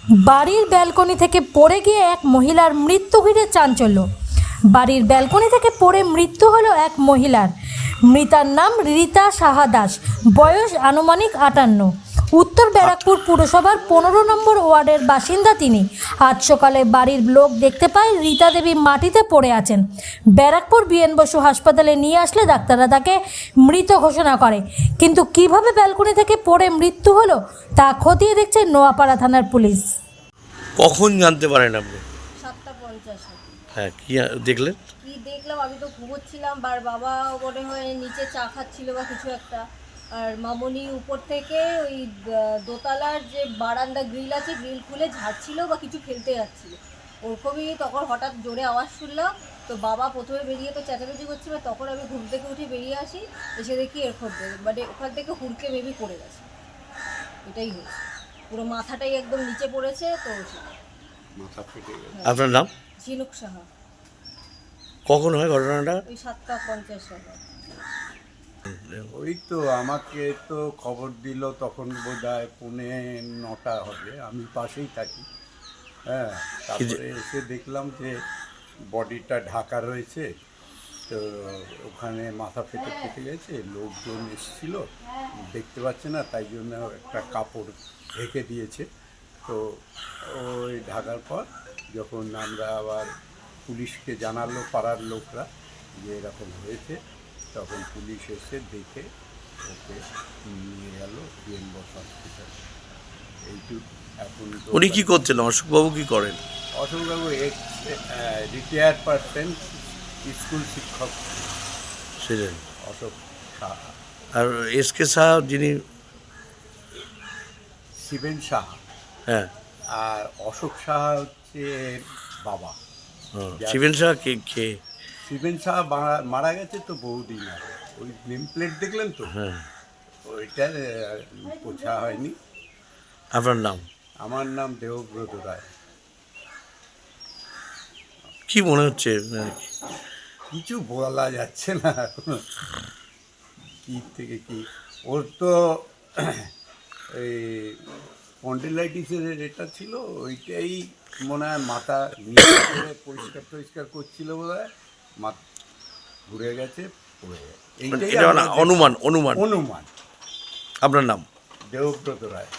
বাড়ির ব্যালকনি থেকে পড়ে গিয়ে এক মহিলার মৃত্যু ঘিরে চাঞ্চল্য। বাড়ির ব্যালকনি থেকে পড়ে মৃত্যু হলো এক মহিলার। মৃতার নাম রীতা সাহা দাস, বয়স আনুমানিক 58। উত্তর ব্যারাকপুর পুরসভার 15 নম্বর ওয়ার্ডের বাসিন্দা তিনি। আজ সকালে বাড়ির লোক দেখতে পায় রীতা দেবী মাটিতে পড়ে আছেন। ব্যারাকপুর বিএন বসু হাসপাতালে নিয়ে আসলে ডাক্তাররা তাকে মৃত ঘোষণা করে। কিন্তু কিভাবে ব্যালকনি থেকে পড়ে মৃত্যু হলো তা খতিয়ে দেখছে নোয়াপাড়া থানার পুলিশ। কখন জানতে পারেন আপনি? 7:50। হ্যাঁ, কি দেখলেন? কি দেখলাম, আমি তো ঘুমোচ্ছিলাম, বাবা মনে হয় নিচে চা খাচ্ছিল বা কিছু একটা, আর মামনি উপর থেকে ওই দোতলার যে বারান্দা গ্রিল আছে, গ্রিল খুলে ঝাড়ছিল বা কিছু ফেলতে যাচ্ছিল। ওরকমই তখন হঠাৎ জোরে আওয়াজ শুনলাম, তো বাবা প্রথমে বেরিয়ে তো চেঁচামেচি করছিল, তখন আমি ঘুম থেকে উঠে বেরিয়ে আসি, এসে দেখি এরকম মানে ওখান থেকে হুড়কে মেবি পড়ে গেছে। এটাই হয়েছে, পুরো মাথাটাই একদম নিচে পড়েছে। তো মাথা ফেটে গেছে। আপনার নাম? ঝিনুক সাহা। কখন হয় ঘটনাটা? ওই 7:50 টাকা। ওই তো আমাকে তো খবর দিল তখন বোধহয় 9:45 হবে, আমি পাশেই থাকি। হ্যাঁ, তারপরে এসে দেখলাম যে বডিটা ঢাকা রয়েছে, তো ওখানে মাথা ফেটে গেছে। লোকজন এসেছিল, দেখতে পাচ্ছে না, তাই জন্য একটা কাপড় ঢেকে দিয়েছে। তো ওই ঢাকার পর যখন আমরা আবার পুলিশকে জানালো পাড়ার লোকরা যে এরকম হয়েছে, তখন পুলিশ এসে দেখে ওকে নিয়ে গেল বিএন বসু হসপিটাল। এইটুক এখন। উনি কি করছেন? অশোকবাবু কি করেন? অশোকবাবু রিটায়ার্ড পার্সন, স্কুল শিক্ষক ছিলেন। অশোক সাহা। আর এসকে সাহা যিনি? শিবেন সাহা। হ্যাঁ। আর অশোক সাহা হচ্ছে বাবা। শিবেন সাহা কে? শিবেন সাহা মারা গেছে তো বহুদিন আগে। ওই নেম প্লেট দেখলেন তো? হ্যাঁ। ওইটা পোছা হয়নি। আপনার নাম? আমার নাম দেবব্রত রায়। কি মনে হচ্ছে? কিছু বলা যাচ্ছে না এখন, কি থেকে কি। ওর তো এই স্পন্ডিলাইটিসের এটা ছিল, ওইটাই মনে হয় মাথা নিচে করে পরিষ্কার করছিল বোধ হয়, মাথা ঘুরে গেছে, পড়ে গেছে। এইটাই অনুমান। অনুমান। আপনার নাম? দেবব্রত রায়।